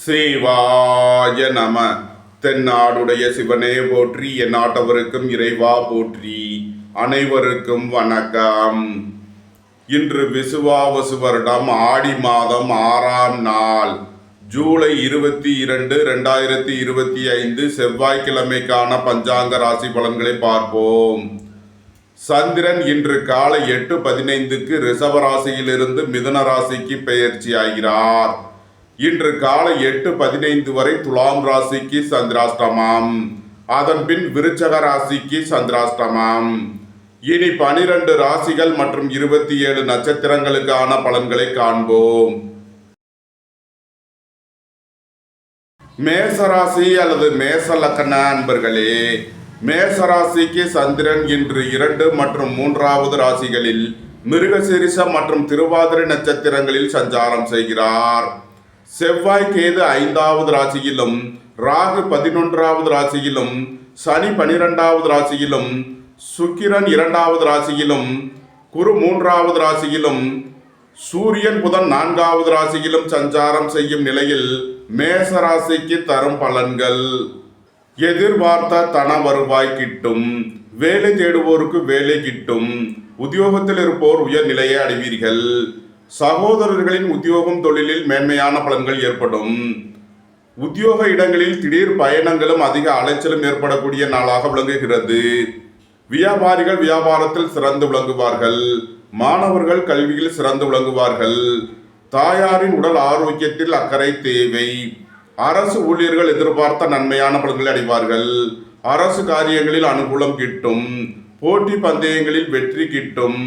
சிவாய நம. தென்னாடுடைய சிவனே போற்றி, என் நாட்டவருக்கும் இறைவா போற்றி. அனைவருக்கும் வணக்கம். இன்று விசுவாவசு வருடம் ஆடி மாதம் 6ஆம் நாள், ஜூலை 22, 2025 செவ்வாய்க்கிழமைக்கான பஞ்சாங்க ராசி பலன்களை பார்ப்போம். சந்திரன் இன்று காலை 8:15க்கு ரிஷப ராசியிலிருந்து மிதுன ராசிக்கு பெயர்ச்சி ஆகிறார். இன்று காலை 8:15 வரை துலாம் ராசிக்கு சந்திராஷ்டமம், அதன் பின் விருச்சக ராசிக்கு சந்திராஷ்டமம். இனி 12 ராசிகள் மற்றும் 27 நட்சத்திரங்களுக்கான பலன்களை காண்போம். மேசராசி அல்லது மேச லக்ன அன்பர்களே, மேசராசிக்கு சந்திரன் இன்று 2 மற்றும் 3வது ராசிகளில் மிருகசீரிஷம் மற்றும் திருவாதிரை நட்சத்திரங்களில் சஞ்சாரம் செய்கிறார். செவ்வாய் கேது 5வது ராசியிலும், ராகு 11வது ராசியிலும், சனி 12வது ராசியிலும், சுக்கிரன் 2வது ராசியிலும், குரு 3வது ராசியிலும், சூரியன் புதன் 4வது ராசியிலும் சஞ்சாரம் செய்யும் நிலையில் மேச ராசிக்கு தரும் பலன்கள்: எதிர்பார்த்த தன வருவாய் கிட்டும், வேலை தேடுவோருக்கு வேலை கிட்டும், உத்தியோகத்தில் இருப்போர் உயர் நிலையை அடைவீர்கள், சகோதரர்களின் உத்தியோகம் தொழிலில் மேன்மையான பலன்கள் ஏற்படும், உத்தியோக இடங்களில் திடீர் பயணங்களும் அதிக அலைச்சலும் ஏற்படக்கூடிய நாளாக விளங்குகிறது. வியாபாரிகள் வியாபாரத்தில் சிறந்து விளங்குவார்கள், மாணவர்கள் கல்வியில் சிறந்து விளங்குவார்கள், தாயாரின் உடல் ஆரோக்கியத்தில் அக்கறை தேவை, அரசு ஊழியர்கள் எதிர்பார்த்த நன்மையான பலன்களை அடைவார்கள், அரசு காரியங்களில் அனுகூலம் கிட்டும், போட்டி பந்தயங்களில் வெற்றி கிட்டும்,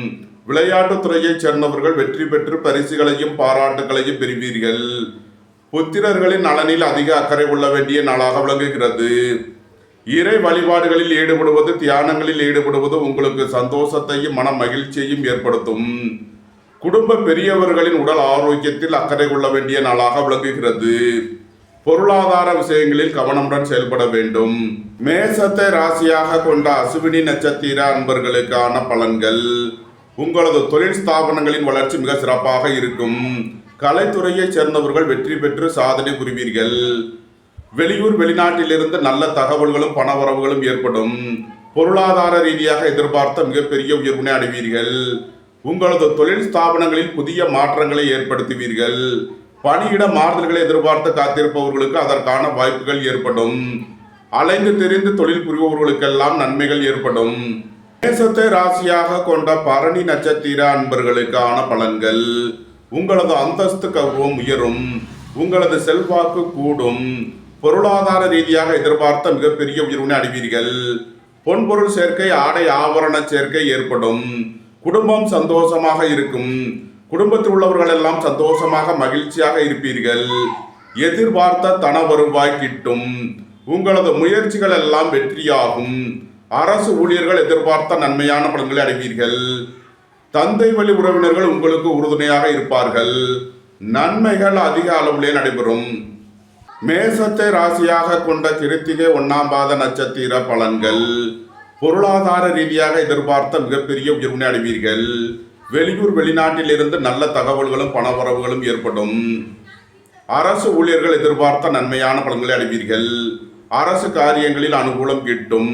விளையாட்டுத் துறையைச் சேர்ந்தவர்கள் வெற்றி பெற்று பரிசுகளையும் பாராட்டுகளையும் பெறுவீர்கள், புத்திரர்களின் நலனில் அதிக அக்கறை கொள்ள வேண்டிய நாளாக விளங்குகிறது. இறை வழிபாடுகளில் ஈடுபடுவது, தியானங்களில் ஈடுபடுவது உங்களுக்கு சந்தோஷத்தையும் மன மகிழ்ச்சியையும் ஏற்படுத்தும். குடும்ப பெரியவர்களின் உடல் ஆரோக்கியத்தில் அக்கறை கொள்ள வேண்டிய நாளாக விளங்குகிறது. பொருளாதார விஷயங்களில் கவனமுடன் செயல்பட வேண்டும். மேசத்தை ராசியாக கொண்ட அசுவினி நட்சத்திர அன்பர்களுக்கான பலன்கள்: உங்களது தொழில் ஸ்தாபனங்களின் வளர்ச்சி மிக சிறப்பாக இருக்கும். கலைத்துறையைச் சேர்ந்தவர்கள் வெற்றி பெற்று சாதனை புரிவீர்கள். வெளியூர் வெளிநாட்டிலிருந்து நல்ல தகவல்களும் பணவரவுகளும் ஏற்படும். பொருளாதார ரீதியாக எதிர்பார்த்த மிகப்பெரிய உயர்வினை அடைவீர்கள். உங்களது தொழில் ஸ்தாபனங்களில் புதிய மாற்றங்களை ஏற்படுத்துவீர்கள். பணியிட மாறுதல்களை எதிர்பார்த்து காத்திருப்பவர்களுக்கு அதற்கான வாய்ப்புகள் ஏற்படும். அலைந்து தெரிந்து தொழில் புரிபவர்களுக்கெல்லாம் நன்மைகள் ஏற்படும். மேசத்தை ராசியாக கொண்ட பரணி நட்சத்திர அன்பர்களுக்கான பலன்கள்: உங்களது அந்தஸ்து கௌரவம் உயரும், உங்களது செல்வாக்கு கூடும், பொருளாதார ரீதியாக எதிர்பார்த்த மிகப்பெரிய உயர்வினை அடைவீர்கள். பொன்பொருள் சேர்க்கை, ஆடை ஆபரண சேர்க்கை ஏற்படும். குடும்பம் சந்தோஷமாக இருக்கும். குடும்பத்தில் உள்ளவர்கள் எல்லாம் சந்தோஷமாக மகிழ்ச்சியாக இருப்பீர்கள். எதிர்பார்த்த தன வருவாய் கிட்டும். உங்களது முயற்சிகள் எல்லாம் வெற்றியாகும். அரசு ஊழியர்கள் எதிர்பார்த்த நன்மையான பலன்களை அடைவீர்கள். தந்தை வழி உறவினர்கள் உங்களுக்கு உறுதுணையாக இருப்பார்கள். நன்மைகள் அதிக அளவிலே நடைபெறும். மேசத்தை ராசியாக கொண்ட கிருத்திகை 1ஆம் பாத நட்சத்திர பலன்கள்: பொருளாதார ரீதியாக எதிர்பார்த்த மிகப்பெரிய உயர்வினை அடைவீர்கள். வெளியூர் வெளிநாட்டில் இருந்து நல்ல தகவல்களும் பணவரவுகளும் ஏற்படும். அரசு ஊழியர்கள் எதிர்பார்த்த நன்மையான பலன்களை அடைவீர்கள். அரசு காரியங்களில் அனுகூலம் கிட்டும்.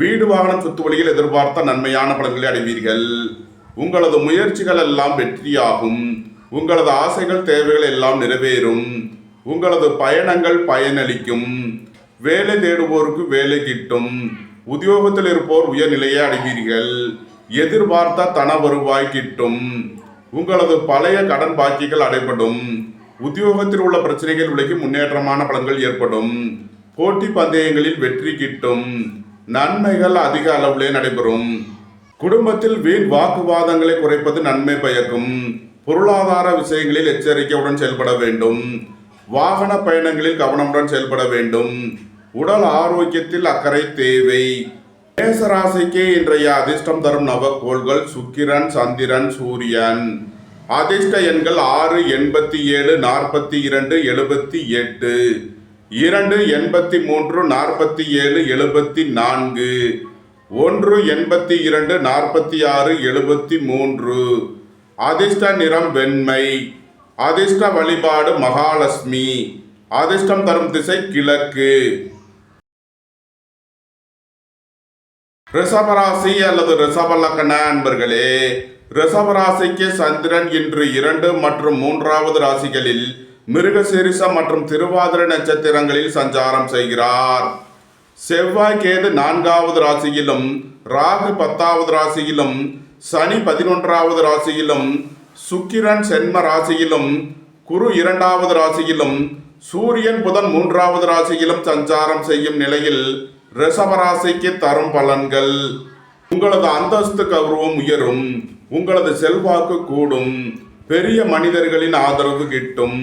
வீடு வாகனம் சொத்து வழியில் எதிர்பார்த்த நன்மையான பலன்களை அடைவீர்கள். உங்களது முயற்சிகள் எல்லாம் வெற்றியாகும். உங்களது ஆசைகள் தேவைகள் எல்லாம் நிறைவேறும். உங்களது பயணங்கள் பயனளிக்கும். வேலை தேடுவோருக்கு வேலை கிட்டும். உத்தியோகத்தில் இருப்போர் உயர்நிலையை அடைவீர்கள். எதிர்பார்த்த தன வருவாய் கிட்டும். உங்களது பழைய கடன் பாக்கிகள் அடைபடும். உத்தியோகத்தில் உள்ள பிரச்சனைகள் விலகி முன்னேற்றமான பலன்கள் ஏற்படும். போட்டி பந்தயங்களில் வெற்றி கிட்டும். நன்மைகள் அதிக அளவிலே நடைபெறும். குடும்பத்தில் வீண் வாக்குவாதங்களை குறைப்பது நன்மை பயக்கும். பொருளாதார விஷயங்களில் எச்சரிக்கையுடன் செயல்பட வேண்டும். வாகன பயணங்களில் கவனமுடன் செயல்பட வேண்டும். உடல் ஆரோக்கியத்தில் அக்கறை தேவை. மேசராசிக்கு இன்றைய அதிர்ஷ்டம் தரும் நவக்கோள்கள்: சுக்கிரன், சந்திரன், சூரியன். அதிர்ஷ்ட எண்கள் 6, 87, 42, 78, 2, 83, 47, 74, 1, 82, 46, 73. அதிர்ஷ்ட நிறம் வெண்மை. அதிர்ஷ்ட வழிபாடு மகாலட்சுமி. அதிர்ஷ்டம் தரும் திசை கிழக்கு. ரிஷபராசி அல்லது ரிஷப லக்ன அன்பர்களே, ரிஷபராசிக்கு சந்திரன் இன்று 2 மற்றும் 3வது ராசிகளில் மிருகசீரிஷம் மற்றும் திருவாதிரை நட்சத்திரங்களில் சஞ்சாரம் செய்கிறார். செவ்வாய் கேது 4வது ராசியிலும், ராகு 10வது ராசியிலும், சனி 11வது ராசியிலும், சுக்கிரன் சென்ம ராசியிலும், குரு 2வது ராசியிலும், சூரியன் புதன் 3வது ராசியிலும் சஞ்சாரம் செய்யும் நிலையில் ரிஷபராசிக்கு தரும் பலன்கள்: உங்களது அந்தஸ்து கௌரவம் உயரும், உங்களது செல்வாக்கு கூடும், பெரிய மனிதர்களின் ஆதரவு கிட்டும்,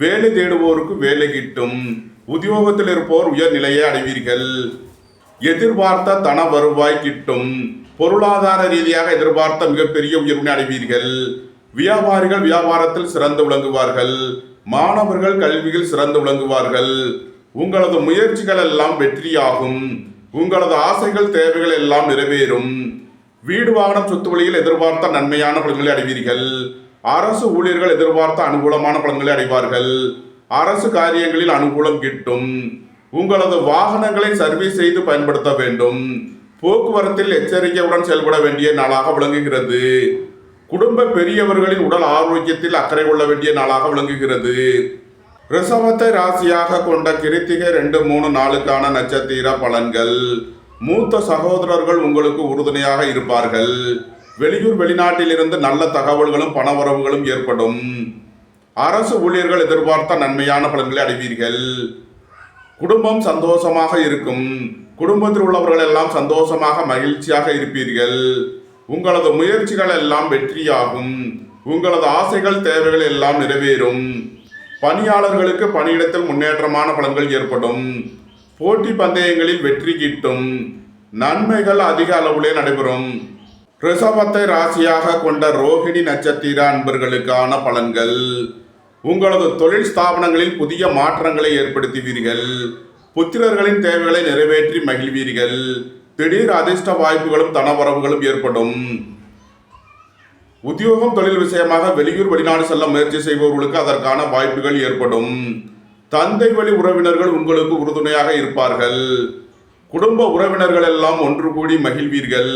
வேலை தேடுவோருக்கு வேலை கிட்டும், உத்தியோகத்தில் இருப்போர் உயர் நிலையை அடைவீர்கள், எதிர்பார்த்த தன வருவாய் கிட்டும், பொருளாதார ரீதியாக எதிர்பார்த்த மிகப்பெரிய உயர்வினை அடைவீர்கள், வியாபாரிகள் வியாபாரத்தில் சிறந்து விளங்குவார்கள், மாணவர்கள் கல்வியில் சிறந்து விளங்குவார்கள், உங்களது முயற்சிகள் எல்லாம் வெற்றியாகும், உங்களது ஆசைகள் தேவைகள் எல்லாம் நிறைவேறும், வீடு வாகனம் சொத்து வழியில் எதிர்பார்த்த நன்மையான பலன்களை அடைவீர்கள், அரசு ஊழியர்கள் எதிர்பார்த்த அனுகூலமான பலன்களை அடைவார்கள், அரசு காரியங்களில் அனுகூலம் கிட்டும், உங்களது வாகனங்களை சர்வீஸ் செய்து பயன்படுத்த வேண்டும், போக்குவரத்தில் எச்சரிக்கையுடன் செயல்பட வேண்டிய நாளாக விளங்குகிறது, குடும்ப பெரியவர்களின் உடல் ஆரோக்கியத்தில் அக்கறை கொள்ள வேண்டிய நாளாக விளங்குகிறது. ரிஷபத்தை ராசியாக கொண்ட கிருத்திகை 2, 3, 4க்கான நட்சத்திர பலன்கள்: மூத்த சகோதரர்கள் உங்களுக்கு உறுதுணையாக இருப்பார்கள், வெளியூர் வெளிநாட்டிலிருந்து நல்ல தகவல்களும் பணவரவுகளும் ஏற்படும், அரசு ஊழியர்கள் எதிர்பார்த்த நன்மையான பலன்களை அடைவீர்கள், குடும்பம் சந்தோஷமாக இருக்கும், குடும்பத்தில் உள்ளவர்கள் எல்லாம் சந்தோஷமாக மகிழ்ச்சியாக இருப்பீர்கள், உங்களது முயற்சிகள் எல்லாம் வெற்றியாகும், உங்களது ஆசைகள் தேவைகள் எல்லாம் நிறைவேறும், பணியாளர்களுக்கு பணியிடத்தில் முன்னேற்றமான பலன்கள் ஏற்படும், போட்டி பந்தயங்களில் வெற்றி கிட்டும், நன்மைகள் அதிக அளவிலே நடைபெறும். ரிஷபத்தை ராசியாக கொண்ட ரோகிணி நட்சத்திர அன்பர்களுக்கான பலன்கள்: உங்களது தொழில் ஸ்தாபனங்களில் புதிய மாற்றங்களை ஏற்படுத்துவீர்கள், புத்திரர்களின் தேவைகளை நிறைவேற்றி மகிழ்வீர்கள், திடீர் அதிர்ஷ்ட வாய்ப்புகளும் தனவரவுகளும் ஏற்படும், உத்தியோகம் தொழில் விஷயமாக வெளியூர் வெளிநாடு செல்ல முயற்சி செய்பவர்களுக்கு அதற்கான வாய்ப்புகள் ஏற்படும், தந்தை வழி உறவினர்கள் உங்களுக்கு உறுதுணையாக இருப்பார்கள், குடும்ப உறவினர்கள் எல்லாம் ஒன்று கூடி மகிழ்வீர்கள்,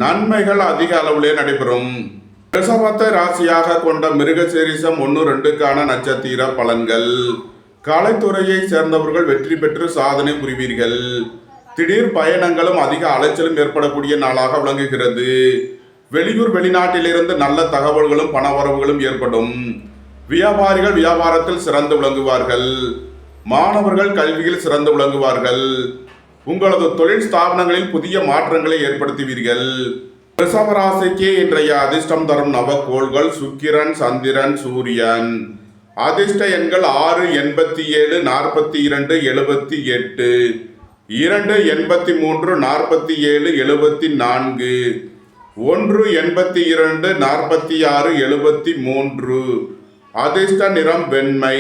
நன்மைகள் அதிக அளவிலே நடைபெறும். ரிஷபத்தை ராசியாக கொண்ட மிருகசீரிஷம் 1, 2க்கான நட்சத்திர பலன்கள்: கலைத்துறையை சேர்ந்தவர்கள் வெற்றி பெற்று சாதனை புரிவீர்கள், திடீர் பயணங்களும் அதிக அலைச்சலும் ஏற்படக்கூடிய நாளாக விளங்குகிறது, வெளியூர் வெளிநாட்டிலிருந்து நல்ல தகவல்களும் பணவரவுகளும் ஏற்படும், வியாபாரிகள் வியாபாரத்தில் சிறந்து விளங்குவார்கள், மாணவர்கள் கல்வியில் சிறந்து விளங்குவார்கள், உங்களது தொழில் ஸ்தாபனங்களில் புதிய மாற்றங்களை ஏற்படுத்துவீர்கள். ரிஷபராசிக்கு இன்றைய அதிர்ஷ்டம் தரும் நவக்கோள்கள்: சுக்கிரன், சந்திரன், சூரியன். அதிர்ஷ்ட எண்கள் 6, 87, 42, 78, 2, 83, 47, 74, 1, 82, 46, 73. அதிர்ஷ்ட நிறம் வெண்மை.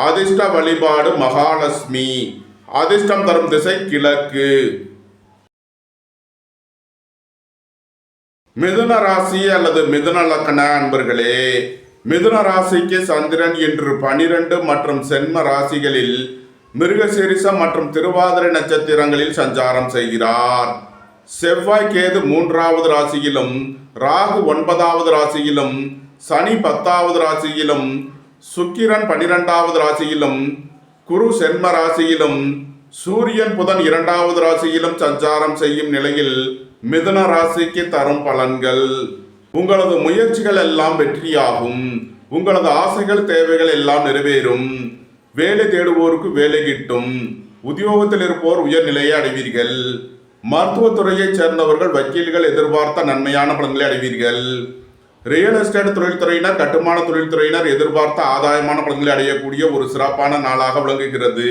அதிர்ஷ்ட வழிபாடு மகாலட்சுமி. அதிர்ஷ்டம் தரும் திசை கிழக்கு. மிதுன ராசி அல்லது மிதுன லக்ன அன்பர்களே, மிதுன ராசிக்கு சந்திரன் இன்று 12 மற்றும் சென்ம ராசிகளில் மிருகசீரிஷம் மற்றும் திருவாதிரை நட்சத்திரங்களில் சஞ்சாரம் செய்கிறார். செவ்வாய் கேது 3வது ராசியிலும், ராகு 9வது ராசியிலும், சனி 10வது ராசியிலும், சுக்கிரன் 12வது ராசியிலும், குரு சென்ம ராசியிலும், சூரியன் புதன் 2வது ராசியிலும் சஞ்சாரம் செய்யும் நிலையில் மிதுன ராசிக்கு தரும் பலன்கள்: உங்களது முயற்சிகள் எல்லாம் வெற்றியாகும், உங்களது ஆசைகள் தேவைகள் எல்லாம் நிறைவேறும், வேலை தேடுவோருக்கு வேலை கிட்டும், உத்தியோகத்தில் இருப்போர் உயர்நிலையை அடைவீர்கள், மருத்துவத்துறையைச் சேர்ந்தவர்கள் வக்கீல்கள் எதிர்பார்த்த நன்மையான பலன்களை அடைவீர்கள், ரியல் எஸ்டேட் தொழில்துறையினர் கட்டுமான தொழில்துறையினர் எதிர்பார்த்த ஆதாயமான பலன்களை அடையக்கூடிய ஒரு சிறப்பான நாளாக விளங்குகிறது.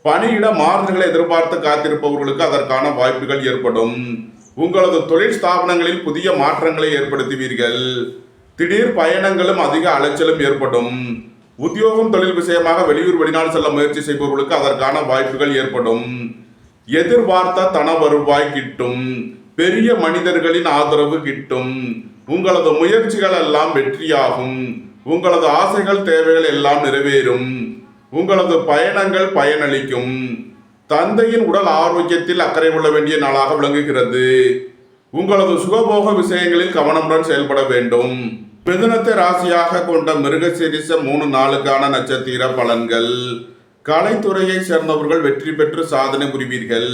பணியிட மாறுதல்களை எதிர்பார்த்து காத்திருப்பவர்களுக்கு அதற்கான வாய்ப்புகள் ஏற்படும். உங்களது தொழில் ஸ்தாபனங்களில் புதிய மாற்றங்களை ஏற்படுத்துவீர்கள். திடீர் பயணங்களும் அதிக அலைச்சலும் ஏற்படும். உத்தியோகம் தொழில் விஷயமாக வெளியூர் வெளிநாடு செல்ல முயற்சி செய்பவர்களுக்கு அதற்கான வாய்ப்புகள் ஏற்படும். எதிர்பார்த்த தன வருவாய் கிட்டும். பெரிய மனிதர்களின் ஆதரவு கிட்டும். உங்களது முயற்சிகள் எல்லாம் வெற்றியாகும். உங்களது ஆசைகள் தேவைகள் எல்லாம் நிறைவேறும். உங்களது பயணங்கள் பயனளிக்கும். தந்தையின் உடல் ஆரோக்கியத்தில் அக்கறை கொள்ள வேண்டிய நாளாக விளங்குகிறது. உங்களது சுகபோக விஷயங்களில் கவனமுடன் செயல்பட வேண்டும். மிதுனத்தை ராசியாக கொண்ட மிருகசீரிஷ 3 நாளுக்கான நட்சத்திர பலன்கள். கலைத்துறையை சேர்ந்தவர்கள் வெற்றி பெற்று சாதனை புரிவீர்கள்.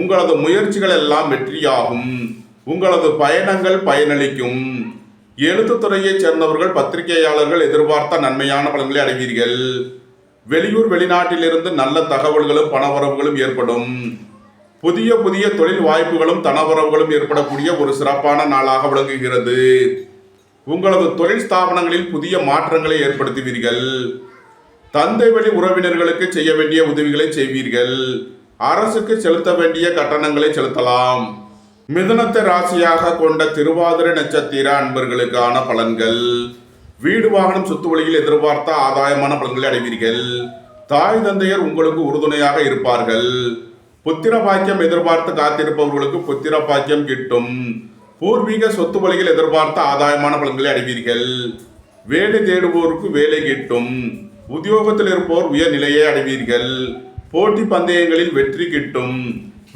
உங்களது முயற்சிகள் எல்லாம் வெற்றியாகும். உங்களது பயணங்கள் பயனளிக்கும். எழுத்துத்துறையை சேர்ந்தவர்கள் பத்திரிகையாளர்கள் எதிர்பார்த்த நன்மையான பலன்களை அடைவீர்கள். வெளியூர் வெளிநாட்டிலிருந்து நல்ல தகவல்களும் பணவரவுகளும் ஏற்படும். புதிய புதிய தொழில் வாய்ப்புகளும் தனவரவுகளும் ஏற்படக்கூடிய ஒரு சிறப்பான நாளாக விளங்குகிறது. உங்களது தொழில் ஸ்தாபனங்களில் புதிய மாற்றங்களை ஏற்படுத்துவீர்கள். தந்தை வழி உறவினர்களுக்கு செய்ய வேண்டிய உதவிகளை செய்வீர்கள். அரசுக்கு செலுத்த வேண்டிய கட்டணங்களை செலுத்தலாம். மிதுனத்தை ராசியாக கொண்ட திருவாதிரை நட்சத்திர அன்பர்களுக்கான பலன்கள். வீடு வாகனம் சொத்து வழியில் எதிர்பார்த்த ஆதாயமான பலன்களை அடைவீர்கள். தாய் தந்தையர் உங்களுக்கு உறுதுணையாக இருப்பார்கள். புத்திர பாக்கியம் எதிர்பார்த்து காத்திருப்பவர்களுக்கு புத்திர பாக்கியம் கிட்டும். பூர்வீக சொத்து வழியில் எதிர்பார்த்த ஆதாயமான பலன்களை அடைவீர்கள். வேலை தேடுவோருக்கு வேலை கிட்டும். உத்தியோகத்தில் இருப்போர் உயர்நிலையை அடைவீர்கள். போட்டி பந்தயங்களில் வெற்றி கிட்டும்.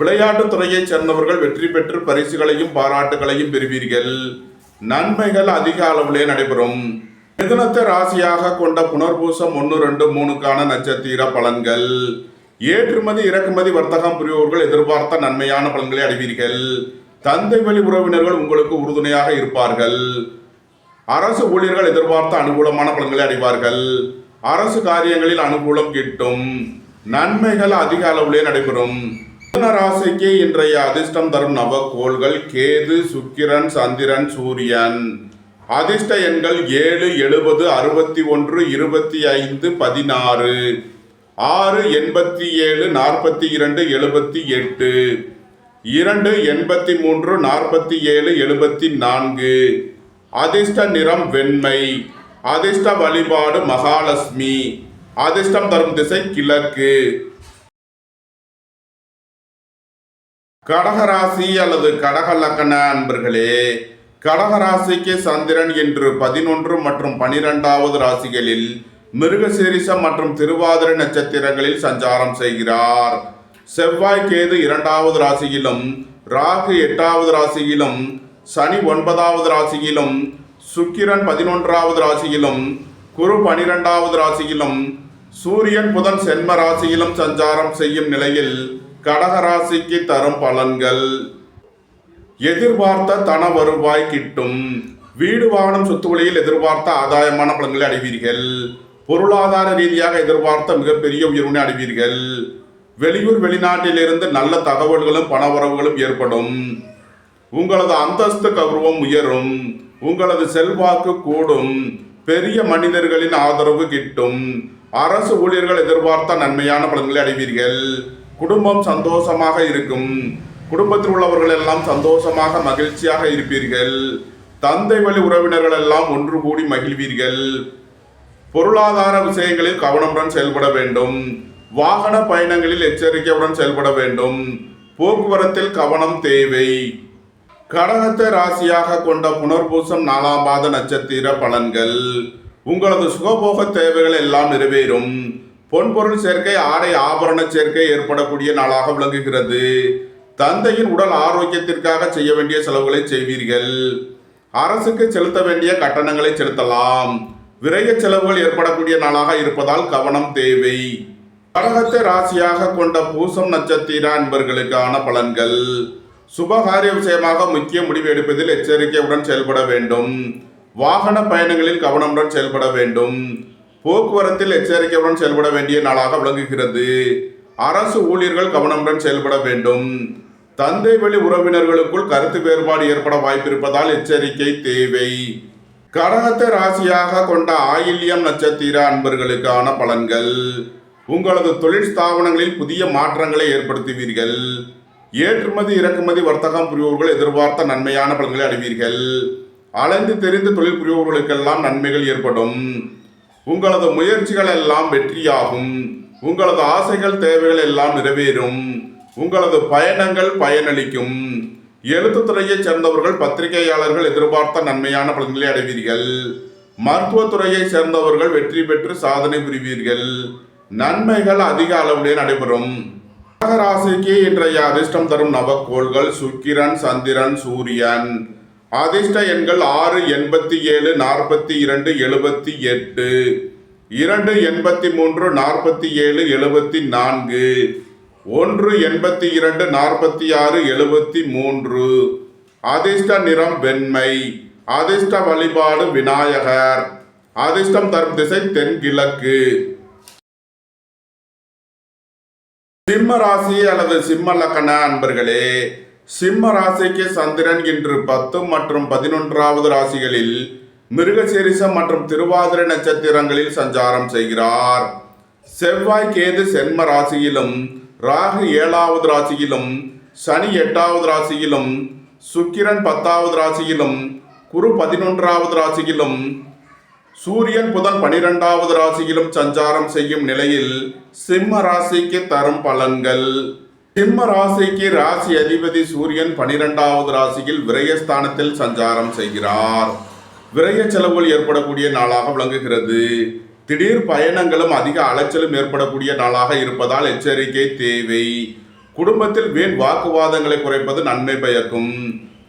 விளையாட்டுத் துறையைச் சேர்ந்தவர்கள் வெற்றி பெற்று பரிசுகளையும் பாராட்டுகளையும் பெறுவீர்கள். நன்மைகள் அதிக அளவிலே நடைபெறும். மிதுனத்தை ராசியாக கொண்ட புனர்பூசம் 1, 2, 3க்கான நட்சத்திர பலன்கள். ஏற்றுமதி இறக்குமதி வர்த்தகம் புரிவோர்கள் எதிர்பார்த்த நன்மையான பலன்களை அடைவீர்கள். தந்தை வழி உறவினர்கள் உங்களுக்கு உறுதுணையாக இருப்பார்கள். அரசு ஊழியர்கள் எதிர்பார்த்த அனுகூலமான பலன்களை அடைவார்கள். அரசு காரியங்களில் அனுகூலம் கிட்டும். நன்மைகள் அதிக அளவிலே நடைபெறும். மிதுன ராசிக்கு இன்றைய அதிர்ஷ்டம் தரும் நவக்கோள்கள் கேது, சுக்கிரன், சந்திரன், சூரியன். அதிர்ஷ்ட எண்கள் 7, 70, 61, 25, 16, 6, 87, 42, 78, 2, 83, 47, 74. அதிர்ஷ்ட நிறம் வெண்மை. அதிர்ஷ்ட வழிபாடு மகாலட்சுமி. அதிர்ஷ்டம் தரும் திசை கிழக்கு. கடகராசி அல்லது கடக லக்கண அன்பர்களே, கடகராசிக்கு சந்திரன் இன்று 11 மற்றும் 12வது ராசிகளில் மிருகசீரிஷம் மற்றும் திருவாதிரை நட்சத்திரங்களில் சஞ்சாரம் செய்கிறார். செவ்வாய் கேது 2வது ராசியிலும், ராகு 8வது ராசியிலும், சனி 9வது ராசியிலும், சுக்கிரன் 11வது ராசியிலும், குரு 12வது ராசியிலும், சூரியன் புதன் சென்ம ராசியிலும் சஞ்சாரம் செய்யும் நிலையில் கடகராசிக்கு தரும் பலன்கள். எதிர்பார்த்த தன வருவாய் கிட்டும். வீடு வாகனம் சொத்து வழியில் எதிர்பார்த்த ஆதாயமான பலன்களை அடைவீர்கள். பொருளாதார ரீதியாக எதிர்பார்த்த மிகப்பெரிய உயர்வினை அடைவீர்கள். வெளியூர் வெளிநாட்டிலிருந்து நல்ல தகவல்களும் பணவரவுகளும் ஏற்படும். உங்களது அந்தஸ்து கௌரவம் உயரும். உங்களது செல்வாக்கு கூடும். பெரிய மனிதர்களின் ஆதரவு கிட்டும். அரசு ஊழியர்கள் எதிர்பார்த்த நன்மையான பலன்களை அடைவீர்கள். குடும்பம் சந்தோஷமாக இருக்கும். குடும்பத்தில் உள்ளவர்கள் எல்லாம் சந்தோஷமாக மகிழ்ச்சியாக இருப்பீர்கள். தந்தை வழி உறவினர்கள் எல்லாம் ஒன்று கூடி மகிழ்வீர்கள். பொருளாதார விஷயங்களில் கவனமுடன் செயல்பட வேண்டும். வாகன பயணங்களில் எச்சரிக்கையுடன் செயல்பட வேண்டும். போக்குவரத்தில் கவனம் தேவை. கடகத்தை ராசியாக கொண்ட புனர்பூசம் 4ஆம் பாத நட்சத்திர பலன்கள். உங்களது சுகபோக தேவைகள் எல்லாம் நிறைவேறும். பொன்பொருள் சேர்க்கை, ஆடை ஆபரண சேர்க்கை ஏற்படக்கூடிய நாளாக விளங்குகிறது. தந்தையின் உடல் ஆரோக்கியத்திற்காக செய்ய வேண்டிய செலவுகளை செய்வீர்கள். அரசுக்கு செலுத்த வேண்டிய கட்டணங்களை செலுத்தலாம். விரைய செலவுகள் ஏற்படக்கூடிய நாளாக இருப்பதால் கவனம் தேவை. கடகத்தை ராசியாக கொண்ட பூசம் நட்சத்திர அன்பர்களுக்கான பலன்கள். சுபகாரிய விஷயமாக முக்கிய முடிவு எடுப்பதில் எச்சரிக்கையுடன் செயல்பட வேண்டும். வாகன பயணங்களில் கவனமுடன் செயல்பட வேண்டும். போக்குவரத்தில் எச்சரிக்கையுடன் செயல்பட வேண்டிய நாளாக விளங்குகிறது. அரசு ஊழியர்கள் கவனமுடன் செயல்பட வேண்டும். தந்தை வழி உறவினர்களுக்குள் கருத்து வேறுபாடு ஏற்பட வாய்ப்பிருப்பதால் எச்சரிக்கை தேவை. கடகத்தை ராசியாக கொண்ட ஆயில்யம் நட்சத்திர அன்பர்களுக்கான பலன்கள். உங்களது தொழில் ஸ்தாபனங்களில் புதிய மாற்றங்களை ஏற்படுத்துவீர்கள். ஏற்றுமதி இறக்குமதி வர்த்தகம் புரிவோர்கள் எதிர்பார்த்த நன்மையான பலன்களை அடைவீர்கள். அலைந்து தெரிந்து தொழில் புரிவோர்களுக்கெல்லாம் நன்மைகள் ஏற்படும். உங்களது முயற்சிகள் எல்லாம் வெற்றியாகும். உங்களது ஆசைகள் தேவைகள் எல்லாம் நிறைவேறும். உங்களது பயணங்கள் பயனளிக்கும். எழுத்துத்துறையைச் சேர்ந்தவர்கள் பத்திரிகையாளர்கள் எதிர்பார்த்த நன்மையான பலன்களை அடைவீர்கள். மருத்துவத்துறையை சேர்ந்தவர்கள் வெற்றி பெற்று சாதனை புரிவீர்கள். நன்மைகள் அதிக அளவிலே நடைபெறும். ராசிக்கு இன்றைய அதிர்ஷ்டம் தரும் நவக்கோள்கள் சுக்கிரன், சந்திரன், சூரியன். அதிர்ஷ்ட எண்கள் 6, 87, 42, 78, 2, 83, 47, 74, 1, 82, 46, 73. அதிர்ஷ்ட நிறம் வெண்மை. அதிர்ஷ்ட வழிபாடு விநாயகர். அதிர்ஷ்டம் தரும் திசை தென்கிழக்கு. சிம்ம ராசி அல்லது சிம்ம லக்கண அன்பர்களே, சிம்ம ராசிக்கு சந்திரன் இன்று 10 மற்றும் 11வது ராசிகளில் மிருகசீரிஷம் மற்றும் திருவாதிரை நட்சத்திரங்களில் சஞ்சாரம் செய்கிறார். செவ்வாய் கேது சென்ம ராசியிலும், ராகு 7வது ராசியிலும், சனி 8வது ராசியிலும், சுக்கிரன் 10வது ராசியிலும், குரு 11வது ராசியிலும், சூரியன் புதன் 12வது ராசியிலும் சஞ்சாரம் செய்யும் நிலையில் சிம்ம ராசிக்கு தரும் பலன்கள். சிம்ம ராசிக்கு ராசி அதிபதி சூரியன் 12வது ராசியில் விரயஸ்தானத்தில் சஞ்சாரம் செய்கிறார். விரய செலவுகள் ஏற்படக்கூடிய நாளாக விளங்குகிறது. திடீர் பயணங்களும் அதிக அலைச்சலும் ஏற்படக்கூடிய நாளாக இருப்பதால் எச்சரிக்கை தேவை. குடும்பத்தில் வீண் வாக்குவாதங்களை குறைப்பது நன்மை பயக்கும்.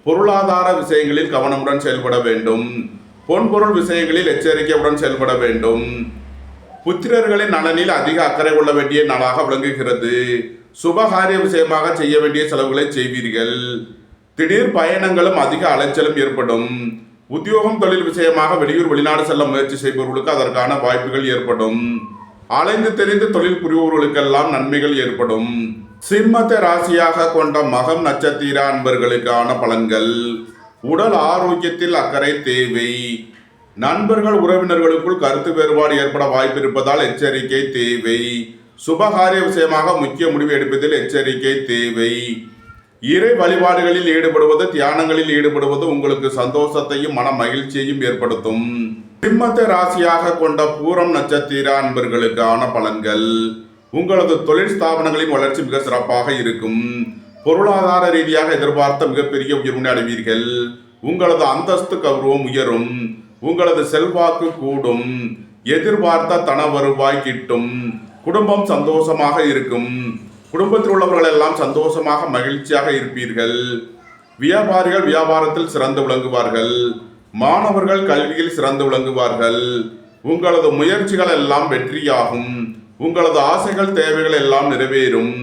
பொருளாதார விஷயங்களில் கவனமுடன் செயல்பட வேண்டும். பொன்பொருள் விஷயங்களில் எச்சரிக்கையுடன் செயல்பட வேண்டும். புத்திரர்களின் நலனில் அதிக அக்கறை கொள்ள வேண்டிய நாளாக விளங்குகிறது. சுபகாரிய விஷயமாக செய்ய வேண்டிய செலவுகளை செய்வீர்கள். திடீர் பயணங்களும் அதிக அலைச்சலும் ஏற்படும். உத்தியோகம் தொழில் விஷயமாக வெளியூர் வெளிநாடு செல்ல முயற்சி செய்பவர்களுக்கு அதற்கான வாய்ப்புகள் ஏற்படும். அலைந்து தெரிந்து தொழில் புரிபவர்களுக்கெல்லாம் நன்மைகள் ஏற்படும். சிம்மத்தை ராசியாக கொண்ட மகம் நட்சத்திர அன்பர்களுக்கான பலன்கள். உடல் ஆரோக்கியத்தில் அக்கறை தேவை. நண்பர்கள் உறவினர்களுக்குள் கருத்து வேறுபாடு ஏற்பட வாய்ப்பு இருப்பதால் எச்சரிக்கை தேவை. சுபகாரிய விஷயமாக முக்கிய முடிவு எடுப்பதில் எச்சரிக்கை தேவை. இறை வழிபாடுகளில் ஈடுபடுவது, தியானங்களில் ஈடுபடுவது உங்களுக்கு சந்தோஷத்தையும் மன மகிழ்ச்சியையும் ஏற்படுத்தும். சிம்மத்தை ராசியாக கொண்ட பூரம் நட்சத்திர அன்பர்களுக்கான பலன்கள். உங்களது தொழில் ஸ்தாபனங்களின் வளர்ச்சி மிக சிறப்பாக இருக்கும். பொருளாதார ரீதியாக எதிர்பார்த்த மிகப்பெரிய உயர்வினை அடைவீர்கள். உங்களது அந்தஸ்து கௌரவம் உயரும். உங்களது செல்வாக்கு கூடும். எதிர்பார்த்த தன வருவாய் கிட்டும். குடும்பம் சந்தோஷமாக இருக்கும். குடும்பத்தில் உள்ளவர்கள் எல்லாம் சந்தோஷமாக மகிழ்ச்சியாக இருப்பீர்கள். வியாபாரிகள் வியாபாரத்தில் சிறந்து விளங்குவார்கள். மாணவர்கள் கல்வியில் சிறந்து விளங்குவார்கள். உங்களது முயற்சிகள் எல்லாம் வெற்றியாகும். உங்களது ஆசைகள் தேவைகள் எல்லாம் நிறைவேறும்.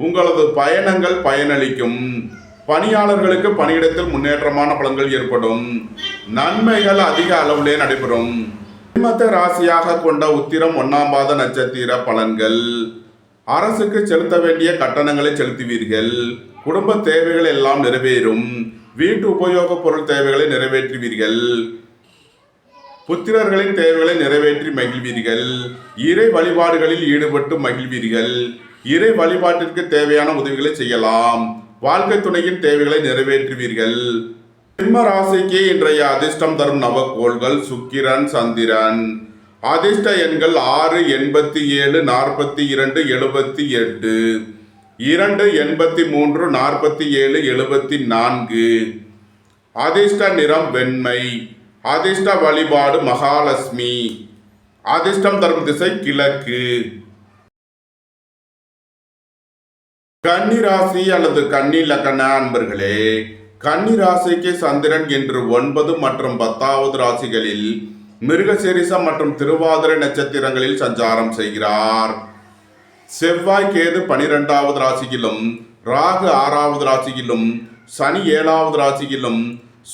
உங்களது பயணங்கள் பயனளிக்கும். பணியாளர்களுக்கு பணியிடத்தில் முன்னேற்றமான பலன்கள் ஏற்படும். நன்மைகள் அதிக அளவிலே நடைபெறும். சிம்மத்தை ராசியாக கொண்ட உத்திரம் 1ஆம் பாத நட்சத்திர பலன்கள். அரசுக்கு செலுத்த வேண்டிய கட்டணங்களை செலுத்துவீர்கள். குடும்ப தேவைகள் எல்லாம் நிறைவேறும். வீட்டு உபயோகப் பொருள் தேவைகளை நிறைவேற்றுவீர்கள். புத்திரர்களின் தேவைகளை நிறைவேற்றி மகிழ்வீர்கள். இறை வழிபாடுகளில் ஈடுபட்டு மகிழ்வீர்கள். இறை வழிபாட்டிற்கு தேவையான உதவிகளை செய்யலாம். வாழ்க்கை துணையின் தேவைகளை நிறைவேற்றுவீர்கள். சிம்ம ராசிக்கு இன்றைய அதிர்ஷ்டம் தரும் நவக்கோள்கள் சுக்கிரன், சந்திரன். அதிர்ஷ்ட எண்கள் 6, 87, 42, 78, 2, 83, 47, 74. அதிர்ஷ்ட நிறம் வெண்மை. அதிர்ஷ்ட வழிபாடு மகாலட்சுமி. அதிர்ஷ்டம் தரும் திசை கிழக்கு. கன்னி ராசி அல்லது கன்னி லக்கண அன்பர்களே, கன்னி ராசிக்கு சந்திரன் இன்று 9 மற்றும் 10வது ராசிகளில் மிருகசீரிஷம் மற்றும் திருவாதிரை நட்சத்திரங்களில் சஞ்சாரம் செய்கிறார். செவ்வாய் கேது 12வது ராசியிலும், ராகு 6வது ராசியிலும், சனி 7வது ராசியிலும்,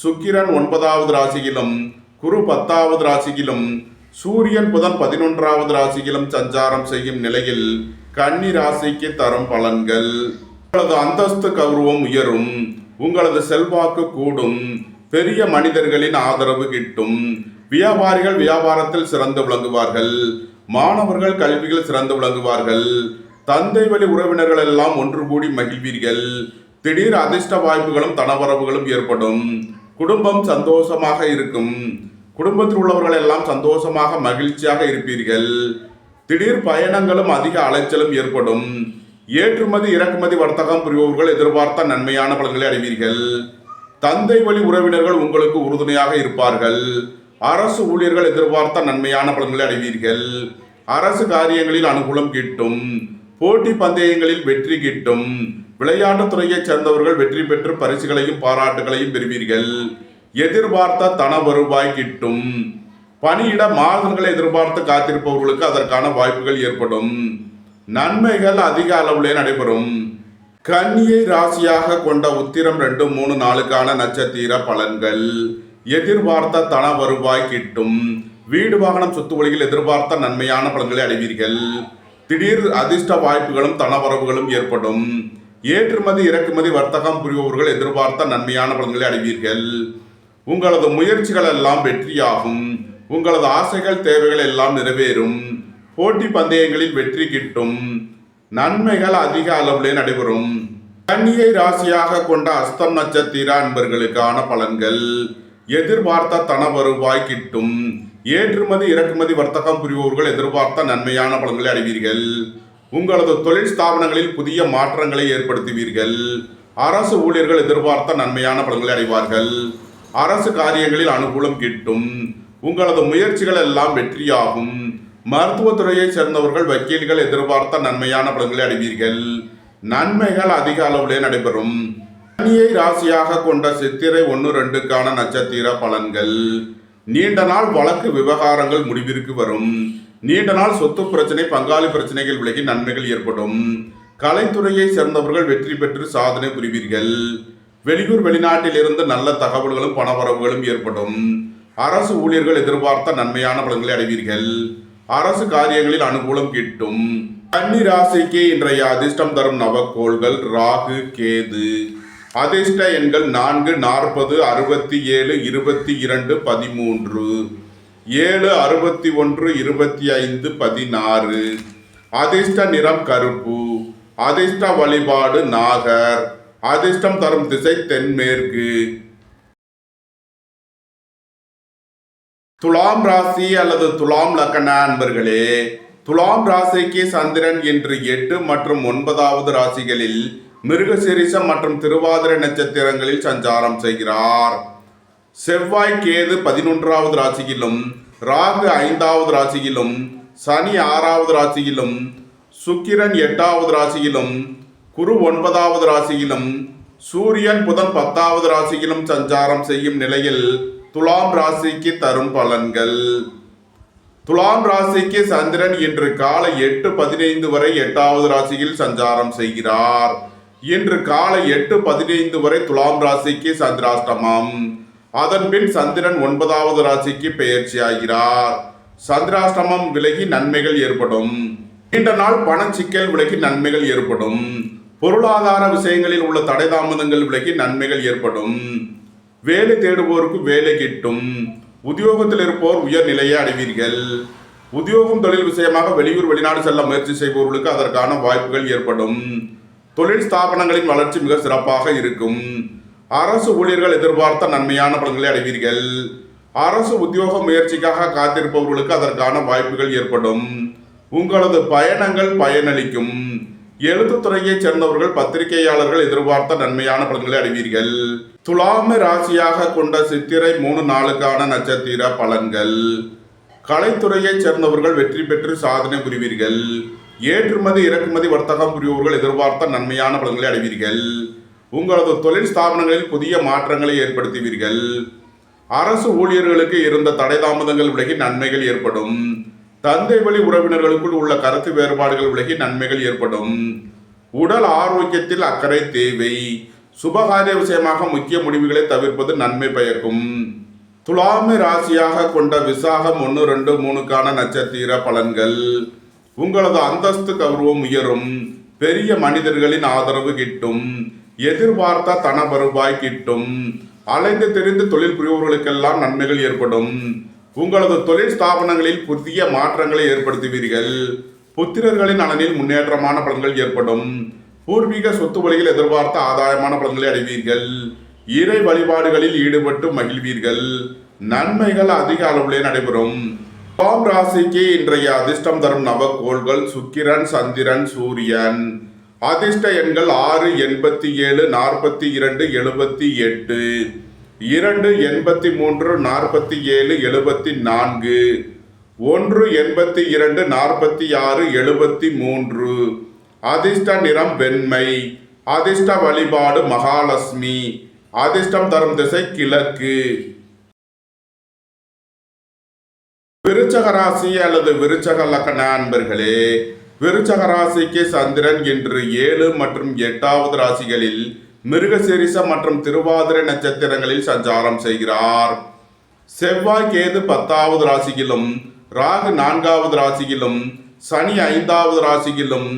சுக்கிரன் 9வது ராசியிலும், குரு 10வது ராசியிலும், சூரியன் புதன் 11வது ராசியிலும் சஞ்சாரம் செய்யும் நிலையில் கன்னி ராசிக்கு தரும் பலன்கள். உங்களது அந்தஸ்து கௌரவம் உயரும். உங்களது செல்வாக்கு கூடும். பெரிய மனிதர்களின் ஆதரவு கிட்டும். வியாபாரிகள் வியாபாரத்தில் சிறந்து விளங்குவார்கள். மாணவர்கள் கல்வியில் சிறந்து விளங்குவார்கள். தந்தை வழி உறவினர்கள் எல்லாம் ஒன்று கூடி மகிழ்வீர்கள். திடீர் அதிர்ஷ்ட வாய்ப்புகளும் தனவரவுகளும் ஏற்படும். குடும்பம் சந்தோஷமாக இருக்கும். குடும்பத்தில் உள்ளவர்கள் எல்லாம் சந்தோஷமாக மகிழ்ச்சியாக இருப்பீர்கள். திடீர் பயணங்களும் அதிக அலைச்சலும் ஏற்படும். ஏற்றுமதி இறக்குமதி வர்த்தகம் புரிபவர்கள் எதிர்பார்த்த நன்மையான பலன்களை அடைவீர்கள். தந்தை வழி உறவினர்கள் உங்களுக்கு உறுதுணையாக இருப்பார்கள். அரசு ஊழியர்கள் எதிர்பார்த்த நன்மையான பலன்களை அடைவீர்கள். அரசு காரியங்களில் அனுகூலம் கிட்டும். போட்டி பந்தயங்களில் வெற்றி கிட்டும். விளையாட்டுத் துறையைச் சேர்ந்தவர்கள் வெற்றி பெற்று பரிசுகளையும் பாராட்டுகளையும் பெறுவீர்கள். எதிர்பார்த்த தன வருவாய் கிட்டும். பணியிட மாறுதல்களை எதிர்பார்த்து காத்திருப்பவர்களுக்கு அதற்கான வாய்ப்புகள் ஏற்படும். நன்மைகள் அதிக அளவிலே நடைபெறும். கன்னியை ராசியாக கொண்ட உத்திரம் 2, 3, 4 நட்சத்திர பலன்கள். எதிர்பார்த்த தன வருவாய் கிட்டும். வீடு வாகனம் சொத்து வழியில் எதிர்பார்த்த நன்மையான பலன்களை அடைவீர்கள். திடீர் அதிர்ஷ்ட வாய்ப்புகளும் தனவரவுகளும் ஏற்படும். ஏற்றுமதி இறக்குமதி வர்த்தகம் புரிபவர்கள் எதிர்பார்த்த நன்மையான பலன்களை அடைவீர்கள். உங்களது முயற்சிகள் எல்லாம் வெற்றியாகும். உங்களது ஆசைகள் தேவைகள் எல்லாம் நிறைவேறும். போட்டி பந்தயங்களில் வெற்றி கிட்டும். நன்மைகள் அதிக அளவிலே நடைபெறும். கன்னியை ராசியாக கொண்ட அஸ்தம் நட்சத்திர அன்பர்களுக்கான பலன்கள். எதிர்பார்த்த தன வருவாய் கிட்டும். ஏற்றுமதி இறக்குமதி வர்த்தகம் புரிபவர்கள் எதிர்பார்த்த நன்மையான பலன்களை அடைவீர்கள். உங்களது தொழில் ஸ்தாபனங்களில் புதிய மாற்றங்களை ஏற்படுத்துவீர்கள். அரசு ஊழியர்கள் எதிர்பார்த்த நன்மையான பலன்களை அடைவார்கள். அரசு காரியங்களில் அனுகூலம் கிட்டும். உங்களது முயற்சிகள் எல்லாம் வெற்றியாகும். மருத்துவத்துறையை சேர்ந்தவர்கள் வக்கீல்கள் எதிர்பார்த்த நன்மையான பலன்களை அடைவீர்கள். நன்மைகள் அதிக அளவிலே நடைபெறும். கன்னியை ராசியாக கொண்ட சித்திரை 1, 2 நட்சத்திர பலன்கள். நீண்ட நாள் வழக்கு விவகாரங்கள் முடிவிற்கு வரும். நீண்ட நாள் சொத்து பிரச்சனை பங்காளி பிரச்சனைகள் விலகி நன்மைகள் ஏற்படும். கலைத்துறையை சேர்ந்தவர்கள் வெற்றி பெற்று சாதனை புரிவீர்கள். வெளியூர் வெளிநாட்டில் இருந்து நல்ல தகவல்களும் பணவரவுகளும் ஏற்படும். அரசு ஊழியர்கள் எதிர்பார்த்த நன்மையான பலன்களை அடைவீர்கள். அரசு காரியங்களில் அனுகூலம் கிட்டும். கன்னி ராசிக்கு இன்றைய அதிர்ஷ்டம் தரும் நவக்கோள்கள் ராகு, கேது. அதிர்ஷ்ட எண்கள் 4, 40, 67, 22, 13, 7, 61, 25, 16. அதிர்ஷ்ட நிறம் கருப்பு. அதிர்ஷ்ட வழிபாடு நாகர். அதிர்ஷ்டம் தரும் திசை தென்மேற்கு. துலாம் ராசி அல்லது துலாம் லக்ன அன்பர்களே, துலாம் ராசிக்கு சந்திரன் இன்று 8 மற்றும் 9வது ராசிகளில் மிருகசீரிஷம் மற்றும் திருவாதிரை நட்சத்திரங்களில் சஞ்சாரம் செய்கிறார். செவ்வாய் கேது 11வது ராசியிலும், ராகு 5வது ராசியிலும், சனி 6வது ராசியிலும், சுக்கிரன் 8வது ராசியிலும், குரு 9வது ராசியிலும், சூரியன் புதன் 10வது ராசியிலும் சஞ்சாரம் செய்யும் நிலையில் துலாம் ராசிக்கு தரும் பலன்கள். துலாம் ராசிக்கு சந்திரன் இன்று காலை 8:15 வரை 8வது ராசியில் சஞ்சாரம் செய்கிறார். இன்று காலை 8:15 வரை துலாம் ராசிக்கு சந்திராஷ்டமம். அதன் பின் சந்திரன் 9வது ராசிக்கு பெயர்ச்சி ஆகிறார். சந்திராஷ்டமம் விலகி நன்மைகள் ஏற்படும். நீண்ட நாள் பண சிக்கல் விலகி நன்மைகள் ஏற்படும். பொருளாதார விஷயங்களில் உள்ள தடை தாமதங்கள் விலகி நன்மைகள் ஏற்படும். வேலை தேடுவோருக்கு வேலை கிட்டும். உத்தியோகத்தில் இருப்போர் உயர் நிலையை அடைவீர்கள். உத்தியோகம் தொழில் விஷயமாக வெளியூர் வெளிநாடு செல்ல முயற்சி செய்பவர்களுக்கு அதற்கான வாய்ப்புகள் ஏற்படும். தொழில் ஸ்தாபனங்களின் வளர்ச்சி மிக சிறப்பாக இருக்கும். அரசு ஊழியர்கள் எதிர்பார்த்த நன்மையான பலன்களை அடைவீர்கள். அரசு உத்தியோக முயற்சிக்காக காத்திருப்பவர்களுக்கு அதற்கான வாய்ப்புகள் ஏற்படும். உங்களது பயணங்கள் பயனளிக்கும். எழுத்துத்துறையைச் சேர்ந்தவர்கள் பத்திரிகையாளர்கள் எதிர்பார்த்த நன்மையான பலன்களை அடைவீர்கள். துலாம ராசியாக கொண்ட சித்திரை 3, 4 நட்சத்திர பலன்கள். கலைத்துறையைச் சேர்ந்தவர்கள் வெற்றி பெற்று சாதனை புரிவீர்கள். ஏற்றுமதி இறக்குமதி வர்த்தகம் புரிபவர்கள் எதிர்பார்த்த நன்மையான பலன்களை அடைவீர்கள். உங்களது தொழில் ஸ்தாபனங்களில் புதிய மாற்றங்களை ஏற்படுத்துவீர்கள். அரசு ஊழியர்களுக்கு இருந்த தடை தாமதங்கள் விலகி நன்மைகள் ஏற்படும். தந்தை வழி உறவினர்களுக்குள் உள்ள கருத்து வேறுபாடுகள் விலகி நன்மைகள் ஏற்படும். உடல் ஆரோக்கியத்தில் அக்கறை தேவை. சுபகாரிய விஷயமாக முக்கிய முடிவுகளை தவிர்ப்பது நன்மை பயக்கும். துலாம ராசியாக கொண்ட விசாகம் 1, 2, 3 நட்சத்திர பலன்கள். உங்களது அந்தஸ்து கௌரவம் உயரும். பெரிய மனிதர்களின் ஆதரவு கிட்டும். எதிர்பார்த்த தன வருவாய் கிட்டும். அலைந்து தெரிந்து தொழில் புரிபவர்களுக்கெல்லாம் நன்மைகள் ஏற்படும். உங்களது தொழில் ஸ்தாபனங்களில் புதிய மாற்றங்களை ஏற்படுத்துவீர்கள். புத்திரர்களின் நலனில் முன்னேற்றமான பலன்கள் ஏற்படும். பூர்வீக சொத்து வழியில் எதிர்பார்த்த ஆதாயமான பலன்களை அடைவீர்கள். இறை வழிபாடுகளில் ஈடுபட்டு மகிழ்வீர்கள். நன்மைகள் அதிக அளவிலே நடைபெறும். துலாம் ராசிக்கு இன்றைய அதிர்ஷ்டம் தரும் நவக்கோள்கள் சுக்கிரன், சந்திரன், சூரியன். அதிர்ஷ்ட எண்கள் 6, 87, 42, 78, 2, 83, 47, 74, 1 82 46 73. அதிர்ஷ்ட நிறம் வெண்மை. அதிர்ஷ்ட வழிபாடு மகாலட்சுமி. அதிர்ஷ்டம் தரும் திசை கிழக்கு. விருச்சக ராசி அல்லது விருச்சக லக்ன அன்பர்களே, விருச்சக ராசிக்கு சந்திரன் இன்று 7 மற்றும் 8வது ராசிகளில் மிருகசீரிஷ மற்றும் திருவாதிரை நட்சத்திரங்களில் சஞ்சாரம் செய்கிறார். செவ்வாய் கேது 10வது ராசியிலும், ராகு 4வது ராசியிலும், சனி 5வது ராசியிலும்,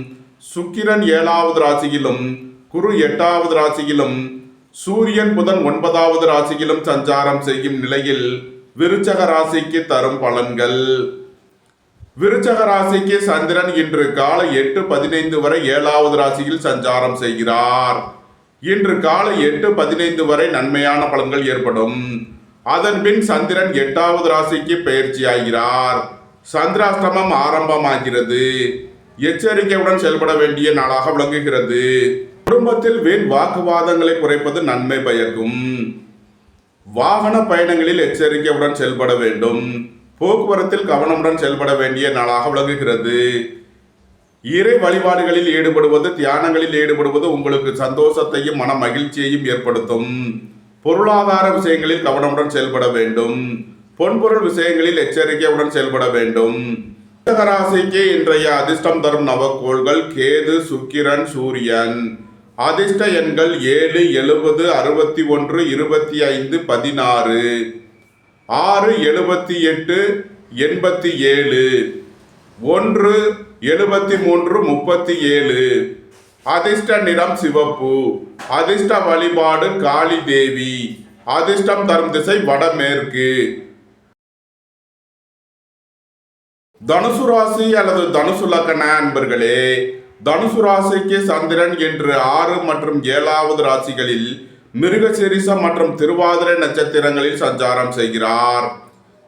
சுக்கிரன் 7வது ராசியிலும், குரு 8வது ராசியிலும், சூரியன் புதன் 9வது ராசியிலும் சஞ்சாரம் செய்யும் நிலையில் விருச்சக ராசிக்கு தரும் பலன்கள். விருச்சக ராசிக்கு சந்திரன் இன்று காலை 8:15 வரை 7வது ராசியில் சஞ்சாரம் செய்கிறார். இன்று காலை 8:15 வரை நன்மையான பலன்கள் ஏற்படும். அதன் பின் சந்திரன் 8வது ராசிக்கு பயிற்சியாகிறார். சந்திராஷ்டமம் ஆரம்பமாகிறது. எச்சரிக்கையுடன் செயல்பட வேண்டிய நாளாக விளங்குகிறது. குடும்பத்தில் வீண் வாக்குவாதங்களை குறைப்பது நன்மை பயக்கும். வாகன பயணங்களில் எச்சரிக்கையுடன் செயல்பட வேண்டும். போக்குவரத்தில் கவனமுடன் செயல்பட வேண்டிய நாளாக விளங்குகிறது. இறை வழிபாடுகளில் ஈடுபடுவது, தியானங்களில் ஈடுபடுவது உங்களுக்கு சந்தோஷத்தையும் மன மகிழ்ச்சியையும் ஏற்படுத்தும். பொருளாதார விஷயங்களில் கவனமுடன் செயல்பட வேண்டும். பொன்பொருள் விஷயங்களில் எச்சரிக்கையுடன் செயல்பட வேண்டும். ராசிக்கு இன்றைய அதிர்ஷ்டம் தரும் நவக்கோள்கள் கேது, சுக்கிரன், சூரியன். அதிர்ஷ்ட எண்கள் 7, 70, 61, 25, 16, 6, 78, 87, 1, 73, 37. அதிர்ஷ்ட நிறம் சிவப்பு. அதிர்ஷ்ட வழிபாடு காளி தேவி. அதிர்ஷ்டம் தரும் திசை வடமேற்கு. தனுசு ராசி அல்லது தனுசு லக்ன அன்பர்களே, தனுசு ராசிக்கு சந்திரன் இன்று 6 மற்றும் 7வது ராசிகளில் மிருகசீரிஷ மற்றும் திருவாதிரை நட்சத்திரங்களில் சஞ்சாரம் செய்கிறார்.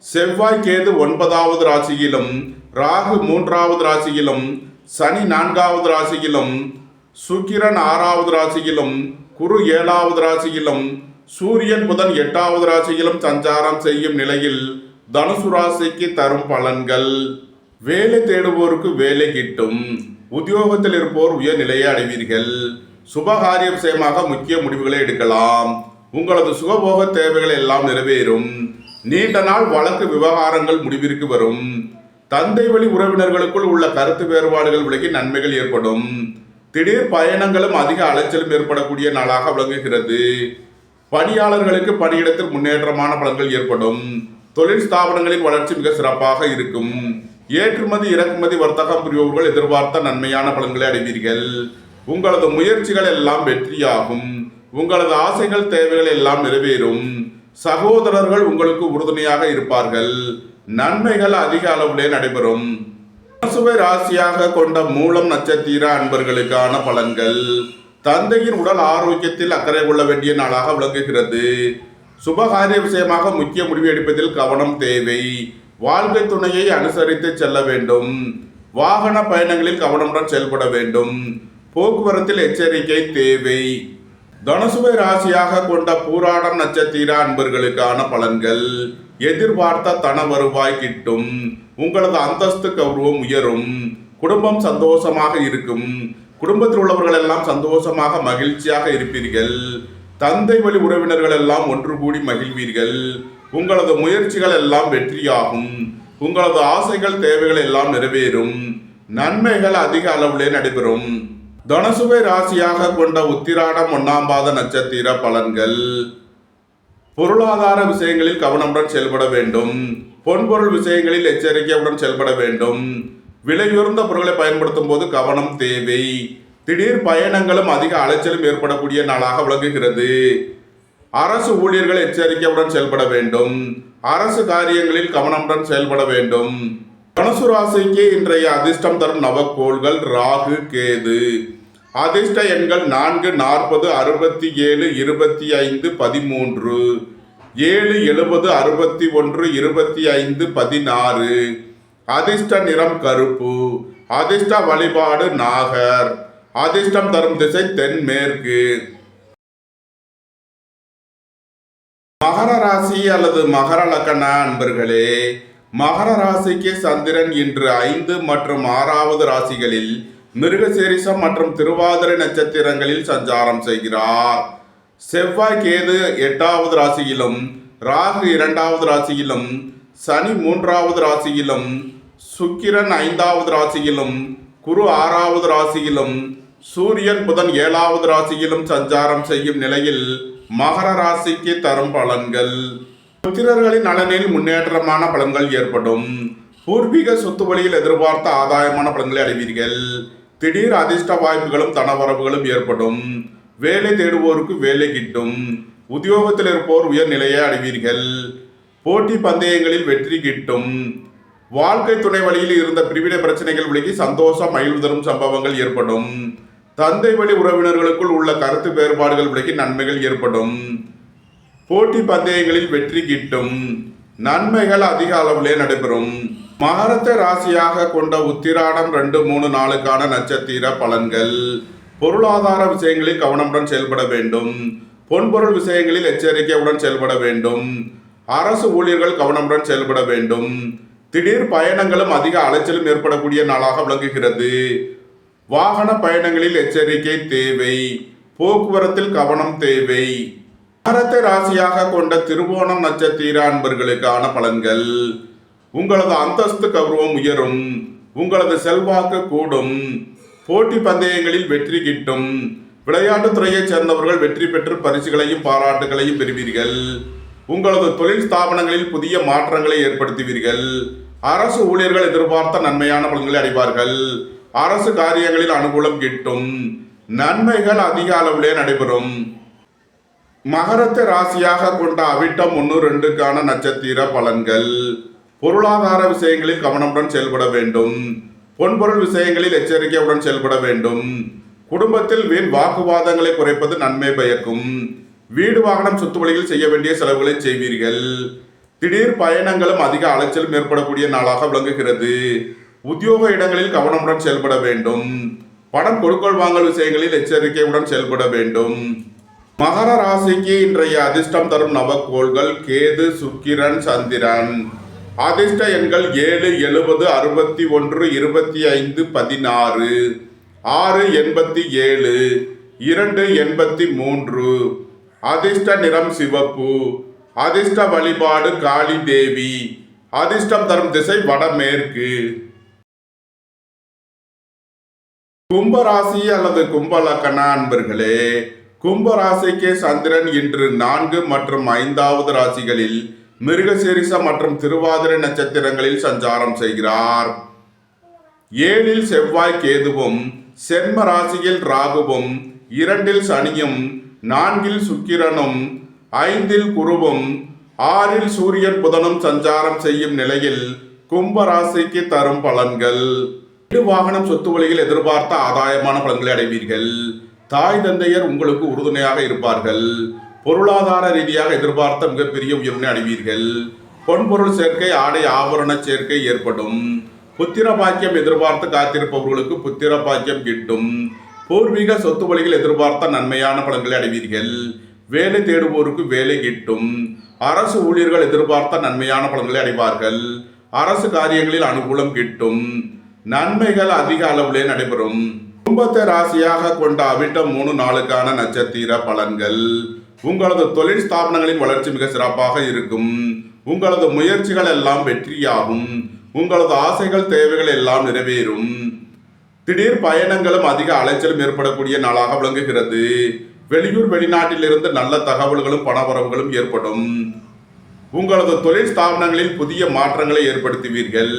செவ்வாய் கேது 9வது ராசியிலும், ராகு 3வது ராசியிலும், சனி 4வது ராசியிலும், சுக்கிரன் 6வது ராசியிலும், குரு 7வது ராசியிலும், சூரியன் புதன் 8வது ராசியிலும் சஞ்சாரம் செய்யும் நிலையில் தனுசு ராசிக்கு தரும் பலன்கள். வேலை தேடுவோருக்கு வேலை கிட்டும். உத்தியோகத்தில் இருப்போர் உயர்நிலையை அடைவீர்கள். சுபகாரிய விஷயமாக முக்கிய முடிவுகளை எடுக்கலாம். உங்களது சுகபோக தேவைகள் எல்லாம் நிறைவேறும். நீண்ட நாள் வழக்கு விவகாரங்கள் முடிவிற்கு வரும். தந்தை வழி உறவினர்களுக்குள் உள்ள கருத்து வேறுபாடுகள் விலகி நன்மைகள் ஏற்படும். திடீர் பயணங்களும் அதிக அலைச்சலும் ஏற்படக்கூடிய நாளாக விளங்குகிறது. பணியாளர்களுக்கு பணியிடத்தில் முன்னேற்றமான பலன்கள் ஏற்படும். தொழில் ஸ்தாபனங்களின் வளர்ச்சி மிக சிறப்பாக இருக்கும். ஏற்றுமதி இறக்குமதி வர்த்தகம் புரிபவர்கள் எதிர்பார்த்த நன்மையான பலன்களை அடைவீர்கள். உங்களது முயற்சிகள் எல்லாம் வெற்றியாகும். உங்களது ஆசைகள் தேவைகள் எல்லாம் நிறைவேறும். சகோதரர்கள் உங்களுக்கு உறுதுணையாக இருப்பார்கள். நன்மைகள் அதிக அளவிலே நடைபெறும். தனுசுவை ராசியாக கொண்ட மூலம் நட்சத்திர அன்பர்களுக்கான பலன்கள். தந்தையின் உடல் ஆரோக்கியத்தில் அக்கறை கொள்ள வேண்டிய நாளாக விளங்குகிறது. சுபகாரிய விஷயமாக முக்கிய முடிவு எடுப்பதில் கவனம் தேவை. வாழ்க்கை துணையை அனுசரித்து செல்ல வேண்டும். வாகன பயணங்களில் கவனமுடன் செயல்பட வேண்டும். போக்குவரத்தில் எச்சரிக்கை தேவை. தனுசுவை ராசியாக கொண்ட பூராடம் நட்சத்திர அன்பர்களுக்கான பலன்கள். எதிர்பார்த்த தன வருவாய் கிட்டும். உங்களது அந்தஸ்து கௌரவம் உயரும். குடும்பம் சந்தோஷமாக இருக்கும். குடும்பத்தில் உள்ளவர்கள் எல்லாம் சந்தோஷமாக மகிழ்ச்சியாக இருப்பீர்கள். தந்தை வழி உறவினர்கள் எல்லாம் ஒன்று கூடி மகிழ்வீர்கள். உங்களது முயற்சிகள் எல்லாம் வெற்றியாகும். உங்களது ஆசைகள் தேவைகள் எல்லாம் நிறைவேறும். நன்மைகள் அதிக அளவிலே நடைபெறும். தனுசுவை ராசியாக கொண்ட உத்திராடம் 1ஆம் பாத நட்சத்திர பலன்கள். பொருளாதார விஷயங்களில் கவனமுடன் செயல்பட வேண்டும். பொன்பொருள் விஷயங்களில் எச்சரிக்கையுடன் செயல்பட வேண்டும். விலையுயர்ந்த பொருட்களை பயன்படுத்தும் போது கவனம் தேவை. திடீர் பயணங்களும் அதிக அலைச்சலும் ஏற்படக்கூடிய நாளாக விளங்குகிறது. அரசு ஊழியர்கள் எச்சரிக்கையுடன் செயல்பட வேண்டும். அரசு காரியங்களில் கவனமுடன் செயல்பட வேண்டும். தனுசு ராசிக்கு இன்றைய அதிர்ஷ்டம் தரும் நவக்கோள்கள் ராகு, கேது. அதிர்ஷ்ட எண்கள் 4, 40, 67, 25, 13, 7, 70, 61, 25, 16. அதிர்ஷ்ட நிறம் கருப்பு. அதிர்ஷ்ட வழிபாடு நாகர். அதிர்ஷ்டம் தரும் திசை தென்மேற்கு. மகர ராசி அல்லது மகர லக்ன அன்பர்களே, மகர ராசிக்கு சந்திரன் இன்று 5 மற்றும் 6வது ராசிகளில் மிருகசீரிஷம் மற்றும் திருவாதிரை நட்சத்திரங்களில் சஞ்சாரம் செய்கிறார். செவ்வாய் கேது 8வது ராசியிலும், ராகு 2வது ராசியிலும், சனி 3வது ராசியிலும், சுக்கிரன் 5வது ராசியிலும், குரு 6வது ராசியிலும், சூரியன் புதன் 7வது ராசியிலும் சஞ்சாரம் செய்யும் நிலையில் மகர ராசிக்கு தரும் பலன்கள். புத்திரர்களின் நலனில் முன்னேற்றமான பலன்கள் ஏற்படும். பூர்வீக சொத்து வழியில் எதிர்பார்த்த ஆதாயமான பலன்களை அடைவீர்கள். திடீர் அதிர்ஷ்ட வாய்ப்புகளும் தனவரவுகளும் ஏற்படும். வேலை தேடுவோருக்கு வேலை கிட்டும். உத்தியோகத்தில் இருப்போர் உயர்நிலையை அடைவீர்கள். போட்டி பந்தயங்களில் வெற்றி கிட்டும். வாழ்க்கை துணை வழியில் இருந்த பிரிவினை பிரச்சனைகள் விலகி சந்தோஷம் மகிழ்வு தரும் சம்பவங்கள் ஏற்படும். தந்தை வழி உறவினர்களுக்குள் உள்ள கருத்து வேறுபாடுகள் விலகி நன்மைகள் ஏற்படும். போட்டி பந்தயங்களில் வெற்றி கிட்டும். நன்மைகள் அதிக அளவிலே நடைபெறும். மகரத்தை ராசியாக கொண்ட உத்திராடம் 2, 3 நாளுக்கான நட்சத்திர பலன்கள். பொருளாதார விஷயங்களில் கவனமுடன் செயல்பட வேண்டும். பொன்பொருள் விஷயங்களில் எச்சரிக்கையுடன் செயல்பட வேண்டும். அரசு ஊழியர்கள் கவனமுடன் செயல்பட வேண்டும். திடீர் பயணங்களும் அதிக அலைச்சலும் ஏற்படக்கூடிய நாளாக விளங்குகிறது. வாகன பயணங்களில் எச்சரிக்கை தேவை. போக்குவரத்தில் கவனம் தேவை. மகரத்தை ராசியாக கொண்ட திருவோணம் நட்சத்திர அன்பர்களுக்கான பலன்கள். உங்களது அந்தஸ்து கௌரவம் உயரும். உங்களது செல்வாக்கு கூடும். போட்டி பந்தயங்களில் வெற்றி கிட்டும். விளையாட்டுத் துறையைச் சேர்ந்தவர்கள் வெற்றி பெற்று பரிசுகளையும் பாராட்டுகளையும் பெறுவீர்கள். உங்களது தொழில் ஸ்தாபனங்களில் புதிய மாற்றங்களை ஏற்படுத்துவீர்கள். அரசு ஊழியர்கள் எதிர்பார்த்த நன்மையான பலன்களை அடைவார்கள். அரசு காரியங்களில் அனுகூலம் கிட்டும். நன்மைகள் அதிக அளவிலே நடைபெறும். மகரத்தை ராசியாக கொண்ட அவிட்டம் 1, 2க்கான நட்சத்திர பலன்கள். பொருளாதார விஷயங்களில் கவனமுடன் செயல்பட வேண்டும். பொன்பொருள் விஷயங்களில் எச்சரிக்கையுடன் செயல்பட வேண்டும். குடும்பத்தில் வீண் வாக்குவாதங்களை குறைப்பது நன்மை பயக்கும். வீடு வாகனம் சொத்து வழியில் செய்ய வேண்டிய செலவுகளை செய்வீர்கள். திடீர் பயணங்களும் அதிக அலைச்சலும் ஏற்படக்கூடிய நாளாக விளங்குகிறது. உத்தியோக இடங்களில் கவனமுடன் செயல்பட வேண்டும். பணம் கொடுக்கல் வாங்கல் விஷயங்களில் எச்சரிக்கையுடன் செயல்பட வேண்டும். மகர ராசிக்கு இன்றைய அதிர்ஷ்டம் தரும் நவக்கோள்கள் கேது, சுக்கிரன், சந்திரன். அதிர்ஷ்ட எண்கள் 7, 70, 61, 25, 16, 6, 87, 2, 83. அதிர்ஷ்ட நிறம் சிவப்பு. அதிர்ஷ்ட வழிபாடு காளி தேவி. அதிர்ஷ்டம் தரும் திசை வடமேற்கு. கும்பராசி அல்லது கும்பலக்கண அன்பர்களே, கும்பராசிக்கு சந்திரன் இன்று 4 மற்றும் 5வது ராசிகளில் மிருகசீரிஷம் மற்றும் திருவாதிரை நட்சத்திரங்களில் சஞ்சாரம் செய்கிறார். 7ல் செவ்வாய் கேதுவும், சென்ம ராசியில் ராகுவும், 2ல் சனியும், 4ல் சுக்கிரனும், 5ல் குருவும், 6ல் சூரியன் புதனும் சஞ்சாரம் செய்யும் நிலையில் கும்பராசிக்கு தரும் பலன்கள். வீடு வாகனம் சொத்து வழியில் எதிர்பார்த்த ஆதாயமான பலன்களை அடைவீர்கள். தாய் தந்தையர் உங்களுக்கு உறுதுணையாக இருப்பார்கள். பொருளாதார ரீதியாக எதிர்பார்த்த மிகப்பெரிய உயர்வினை அடைவீர்கள். பொன்பொருள் சேர்க்கை, ஆடை ஆபரண சேர்க்கை ஏற்படும். புத்திர பாக்கியம் எதிர்பார்த்து காத்திருப்பவர்களுக்கு புத்திர பாக்கியம் கிட்டும். பூர்வீக சொத்து வழியில் எதிர்பார்த்த நன்மையான பலன்களை அடைவீர்கள். வேலை தேடுவோருக்கு வேலை கிட்டும். அரசு ஊழியர்கள் எதிர்பார்த்த நன்மையான பலன்களை அடைவார்கள். அரசு காரியங்களில் அனுகூலம் கிட்டும். நன்மைகள் அதிக அளவிலே நடைபெறும். கும்பத்தை ராசியாக கொண்ட அவிட்டம் 3 நாளுக்கான நட்சத்திர பலன்கள். உங்களது தொழில் ஸ்தாபனங்களின் வளர்ச்சி மிக சிறப்பாக இருக்கும். உங்களது முயற்சிகள் எல்லாம் வெற்றியாகும். உங்களது ஆசைகள் தேவைகள் எல்லாம் நிறைவேறும். திடீர் பயணங்களும் அதிக அலைச்சலும் ஏற்படக்கூடிய நாளாக விளங்குகிறது. வெளியூர் வெளிநாட்டிலிருந்து நல்ல தகவல்களும் பணவரவுகளும் ஏற்படும். உங்களது தொழில் ஸ்தாபனங்களில் புதிய மாற்றங்களை ஏற்படுத்துவீர்கள்.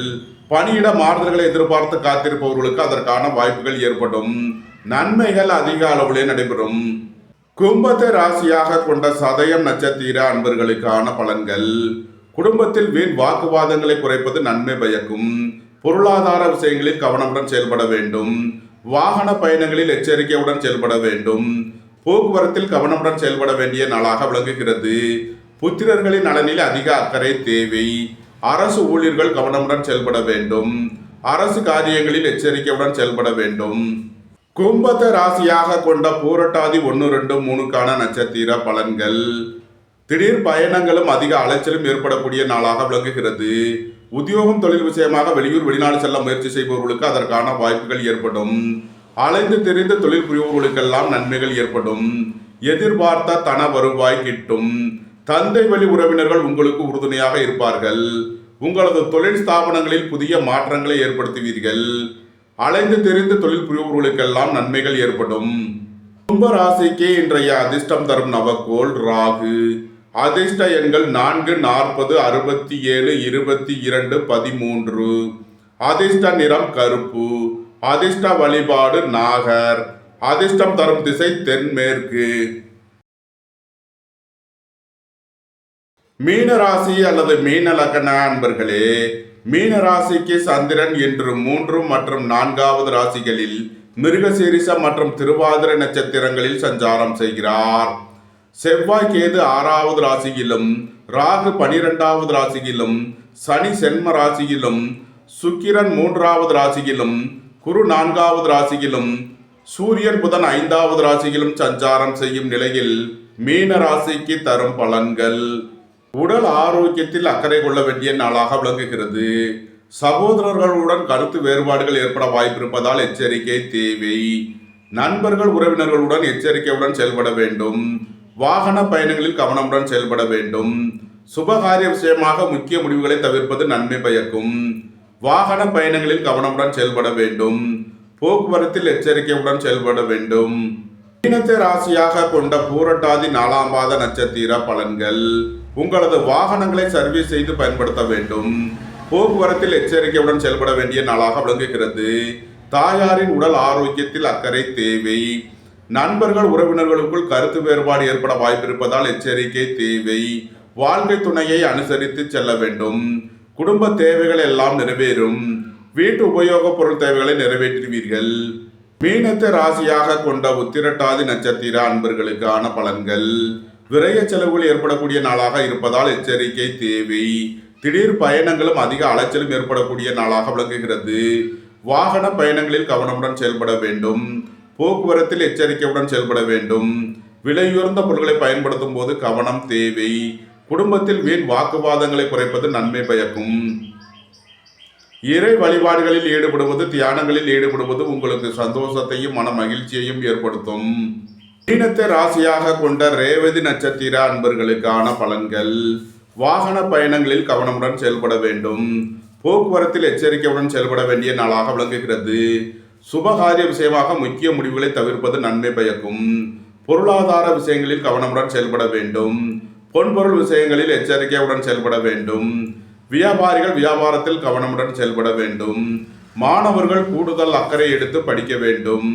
பணியிட மாறுதல்களை எதிர்பார்த்து காத்திருப்பவர்களுக்கு அதற்கான வாய்ப்புகள் ஏற்படும். நன்மைகள் அதிக அளவிலே நடைபெறும். கும்பத்தை ராசியாக கொண்ட சதயம் நட்சத்திர அன்பர்களுக்கான பலன்கள். குடும்பத்தில் வீண் வாக்குவாதங்களை குறைப்பது நன்மை பயக்கும். பொருளாதார விஷயங்களில் கவனமுடன் செயல்பட வேண்டும். வாகன பயணங்களில் எச்சரிக்கையுடன் செயல்பட வேண்டும். போக்குவரத்தில் கவனமுடன் செயல்பட வேண்டிய நாளாக விளங்குகிறது. புத்திரர்களின் நலனில் அதிக அக்கறை தேவை. அரசு ஊழியர்கள் கவனமுடன் செயல்பட வேண்டும். அரசு காரியங்களில் எச்சரிக்கையுடன் செயல்பட வேண்டும். கும்பத்தை ராசியாக கொண்ட பூரட்டாதி 1, 2, 3க்கான நட்சத்திர பலன்கள். திடீர் பயணங்களும் அதிக அலைச்சலும் ஏற்படக்கூடிய நாளாக விளங்குகிறது. உத்தியோகம் தொழில் விஷயமாக வெளியூர் வெளிநாடு செல்ல முயற்சி செய்பவர்களுக்கு அதற்கான வாய்ப்புகள் ஏற்படும். அலைந்து தெரிந்த தொழில் புரிபவர்களுக்கெல்லாம் நன்மைகள் ஏற்படும். எதிர்பார்த்த தன வருவாய் கிட்டும். தந்தை வழி உறவினர்கள் உங்களுக்கு உறுதுணையாக இருப்பார்கள். உங்களது தொழில் ஸ்தாபனங்களில் புதிய மாற்றங்களை ஏற்படுத்துவீர்கள். அலைந்து தெரிந்த தொழில் புரிபவர்களுக்கெல்லாம் நன்மைகள் ஏற்படும். கும்ப ராசிக்கு இன்றைய அதிர்ஷ்டம் தரும் நவக்கோள் ராகு. அதிர்ஷ்ட எண்கள் 4, 40, 67, 22, 13. அதிர்ஷ்ட நிறம் கருப்பு. அதிர்ஷ்ட வழிபாடு நாகர். அதிர்ஷ்டம் தரும் திசை தென்மேற்கு. மீன ராசி அல்லது மீன லக்ன அன்பர்களே, மீன ராசிக்கு சந்திரன் இன்று 3 மற்றும் 4வது ராசிகளில் மிருகசீரிஷ மற்றும் திருவாதிரை நட்சத்திரங்களில் சஞ்சாரம் செய்கிறார். செவ்வாய் கேது 6வது ராசியிலும், ராகு 12வது ராசியிலும், சனி சென்ம ராசியிலும், சுக்கிரன் 3வது ராசியிலும், குரு 4வது ராசியிலும், சூரியன் புதன் 5வது ராசியிலும் சஞ்சாரம் செய்யும் நிலையில் மீன ராசிக்கு தரும் பலன்கள். உடல் ஆரோக்கியத்தில் அக்கறை கொள்ள வேண்டிய நாளாக விளங்குகிறது. சகோதரர்களுடன் கருத்து வேறுபாடுகள் ஏற்பட வாய்ப்பிருப்பதால் எச்சரிக்கை தேவை. நண்பர்கள் உறவினர்களுடன் எச்சரிக்கையுடன் செயல்பட வேண்டும். வாகன பயணங்களில் கவனமுடன் செயல்பட வேண்டும். சுபகாரிய விஷயமாக முக்கிய முடிவுகளை தவிர்ப்பது நன்மை பயக்கும். வாகன பயணங்களில் கவனமுடன் செயல்பட வேண்டும். போக்குவரத்தில் எச்சரிக்கையுடன் செயல்பட வேண்டும். மீனத்தை ராசியாக கொண்ட பூரட்டாதி 4ஆம் பாத நட்சத்திர பலன்கள். உங்களது வாகனங்களை சர்வீஸ் செய்து பயன்படுத்த வேண்டும். போக்குவரத்தில் எச்சரிக்கையுடன் செயல்பட வேண்டிய நாளாக விளங்குகிறது. தாயாரின் உடல் ஆரோக்கியத்தில் அக்கறை தேவை. நண்பர்கள் உறவினர்களுக்குள் கருத்து வேறுபாடு ஏற்பட வாய்ப்பிருப்பதால் எச்சரிக்கை தேவை. வாழ்க்கை துணையை அனுசரித்து செல்ல வேண்டும். குடும்ப தேவைகள் எல்லாம் நிறைவேறும். வீட்டு உபயோகப் பொருள் தேவைகளை நிறைவேற்றுவீர்கள். மீனத்தை ராசியாக கொண்ட உத்திரட்டாதி நட்சத்திர அன்பர்களுக்கான பலன்கள். விரய செலவுகள் ஏற்படக்கூடிய நாளாக இருப்பதால் எச்சரிக்கை தேவை. திடீர் பயணங்களும் அதிக அலைச்சலும் ஏற்படக்கூடிய நாளாக விளங்குகிறது. வாகன பயணங்களில் கவனமுடன் செயல்பட வேண்டும். போக்குவரத்தில் எச்சரிக்கையுடன் செயல்பட வேண்டும். விலையுயர்ந்த பொருட்களை பயன்படுத்தும் போது கவனம் தேவை. குடும்பத்தில் வீண் வாக்குவாதங்களை குறைப்பது நன்மை பயக்கும். இறை வழிபாடுகளில் ஈடுபடுவது, தியானங்களில் ஈடுபடுவது உங்களுக்கு சந்தோஷத்தையும் மன மகிழ்ச்சியையும் ஏற்படுத்தும். மீனத்தை ராசியாக கொண்ட ரேவதி நட்சத்திர அன்பர்களுக்கான பலன்கள். வாகன பயணங்களில் கவனமுடன் செயல்பட வேண்டும். போக்குவரத்தில் எச்சரிக்கையுடன் செயல்பட வேண்டிய நாளாக விளங்குகிறது. சுபகாரிய விஷயமாக முக்கிய முடிவுகளை தவிர்ப்பது நன்மை பயக்கும். பொருளாதார விஷயங்களில் கவனமுடன் செயல்பட வேண்டும். பொன்பொருள் விஷயங்களில் எச்சரிக்கையுடன் செயல்பட வேண்டும். வியாபாரிகள் வியாபாரத்தில் கவனமுடன் செயல்பட வேண்டும். மாணவர்கள் கூடுதல் அக்கறை எடுத்து படிக்க வேண்டும்.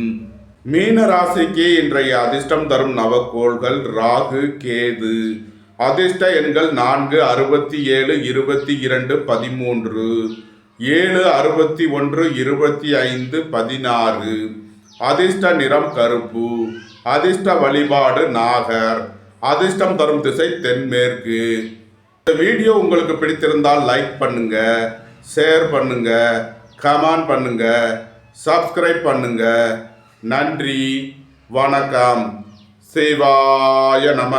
மீன ராசிக்கு இன்றைய அதிர்ஷ்டம் தரும் நவக்கோள்கள் ராகு கேது. அதிர்ஷ்ட எண்கள் 4, 67, 22, 13, 7, 61, 25, 16. அதிர்ஷ்ட நிறம் கருப்பு. அதிர்ஷ்ட வழிபாடு நாகர். அதிர்ஷ்டம் தரும் திசை தென்மேற்கு. இந்த வீடியோ உங்களுக்கு பிடித்திருந்தால் லைக் பண்ணுங்க, ஷேர் பண்ணுங்க, கமெண்ட் பண்ணுங்க, சப்ஸ்கிரைப் பண்ணுங்க. நன்றி, வணக்கம். சிவாய நம.